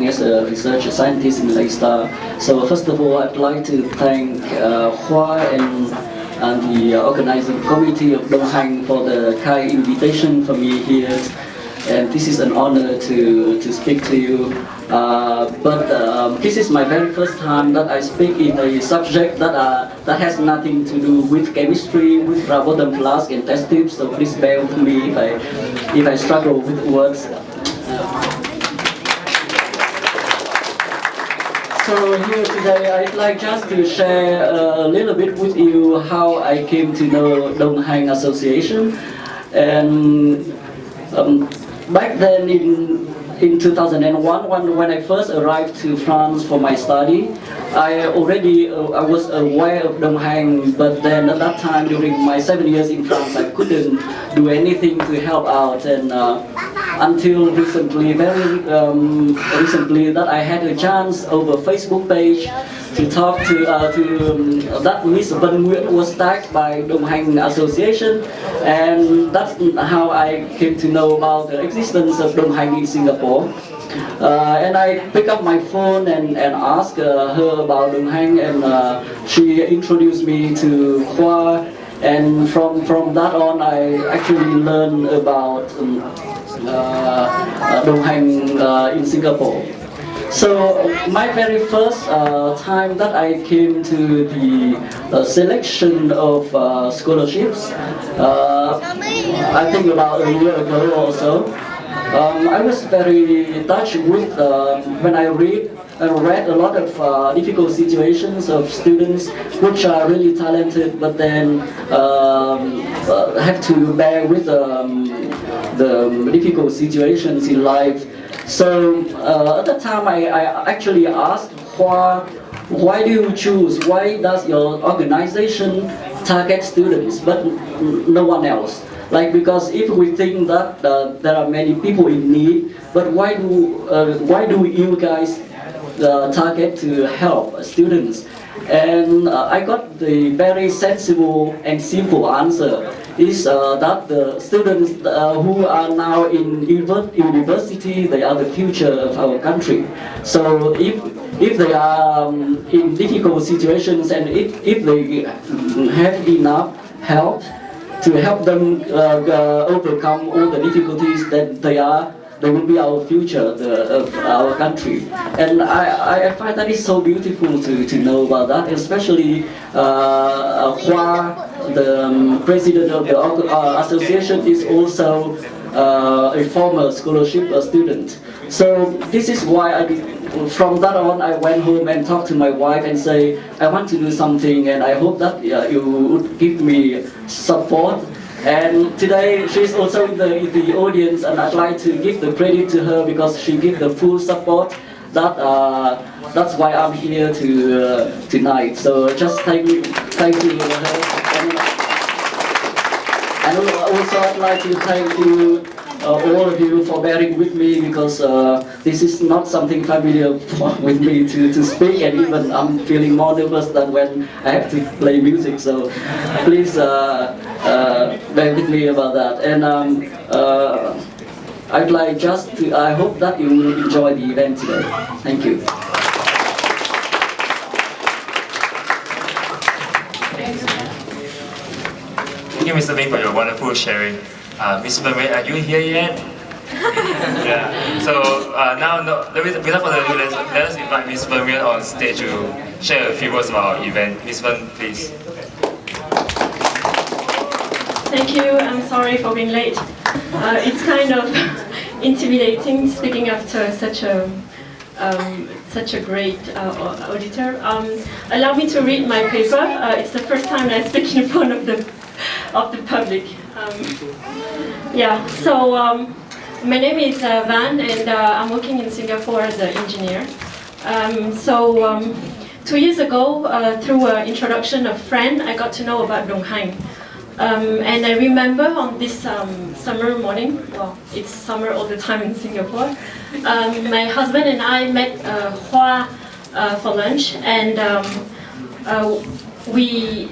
as a research scientist in Laystar. So first of all, I'd like to thank Hoa and the organizing committee of Dong Hanh for the kind invitation for me here. And this is an honor to speak to you. But this is my very first time that I speak in a subject that has nothing to do with chemistry, with bottom flask and test tubes. So please bear with me if I struggle with words. So here today, I'd like just to share a little bit with you how I came to know Dong Hanh Association. And back then in 2001, when I first arrived to France for my study, I was aware of Dong Hanh, but then at that time during my 7 years in France, I couldn't do anything to help out. And until recently, very recently, that I had a chance over Facebook page to talk to that Ms. Nguyen was tagged by Dong Hanh Association, and that's how I came to know about the existence of Dong Hanh in Singapore. And I picked up my phone and asked her about Dong Hanh, and she introduced me to Hoa, and from that on I actually learned about Dong Hanh in Singapore. So my very first time that I came to the selection of scholarships, I think about a year ago or so, I was very touched with when I read a lot of difficult situations of students which are really talented, but then have to bear with the difficult situations in life. So at the time I actually asked why do you choose, why does your organization target students but no one else? Like, because if we think that there are many people in need, but why do you guys target to help students? And I got the very sensible and simple answer is that the students who are now in university, they are the future of our country. So if they are in difficult situations, and if they have enough help to help them overcome all the difficulties that they will be our future of our country. And I find that is so beautiful to know about that, especially Hoa, the president of the association, is also a former scholarship student. So this is why from that on I went home and talked to my wife and say, I want to do something, and I hope that you would give me support. And today she's also in the audience, and I'd like to give the credit to her because she gave the full support. That's why I'm here tonight. So just thank you to her. And also I'd like to thank you all of you for bearing with me, because this is not something familiar with me to speak, and even I'm feeling more nervous than when I have to play music. So please bear with me about that. And I'd like I hope that you will enjoy the event today. Thank you. Thank you, Mr. Minh, for your wonderful sharing. Mr. Minh, are you here yet? Yeah. So now, without further ado, let us invite Ms. Nguyen on stage to share a few words about our event. Ms. Nguyen, please. Thank you. I'm sorry for being late. It's kind of intimidating speaking after such a great auditor. Allow me to read my paper. It's the first time that I speak in front of the public. So my name is Van, and I'm working in Singapore as an engineer. 2 years ago, through an introduction of friend, I got to know about Dong Hanh. And I remember on this summer morning, well, it's summer all the time in Singapore, my husband and I met Hoa for lunch, and we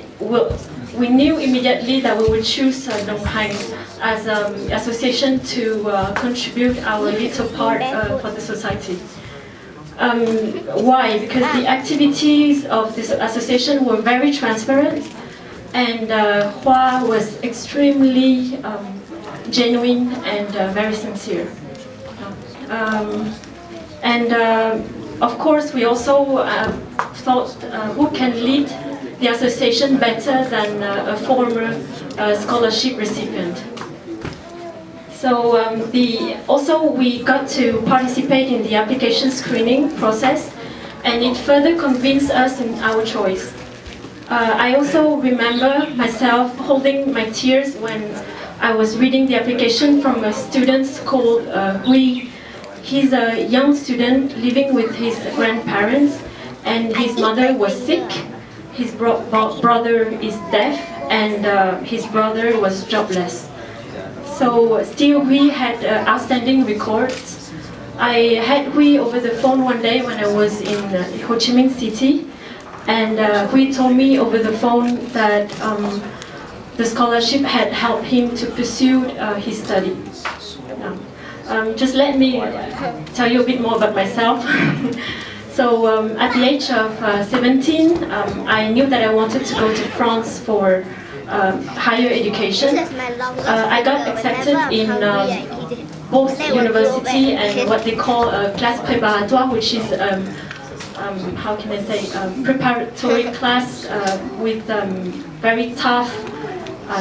knew immediately that we would choose Dong Hanh as an association to contribute our little part for the society. Why? Because the activities of this association were very transparent, and Hua was extremely genuine and very sincere. Of course, we also thought who can lead the association better than a former scholarship recipient. So also we got to participate in the application screening process, and it further convinced us in our choice. I also remember myself holding my tears when I was reading the application from a student called Nguyen. He's a young student living with his grandparents, and his mother was sick. His brother is deaf, and his brother was jobless. So still we had outstanding records. I had Hui over the phone one day when I was in Ho Chi Minh City, and Hui told me over the phone that the scholarship had helped him to pursue his study. Just let me tell you a bit more about myself. So at the age of 17, I knew that I wanted to go to France for higher education. I got accepted in both university and what they call a classe préparatoire, which is how can I say, preparatory class with very tough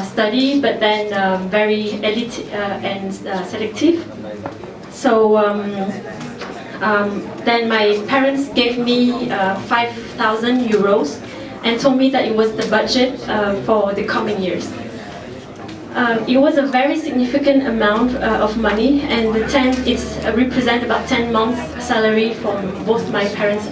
study, but then very elite and selective. So then my parents gave me 5,000 euros and told me that it was the budget for the coming years. It was a very significant amount of money, and it represents about 10 months' salary from both my parents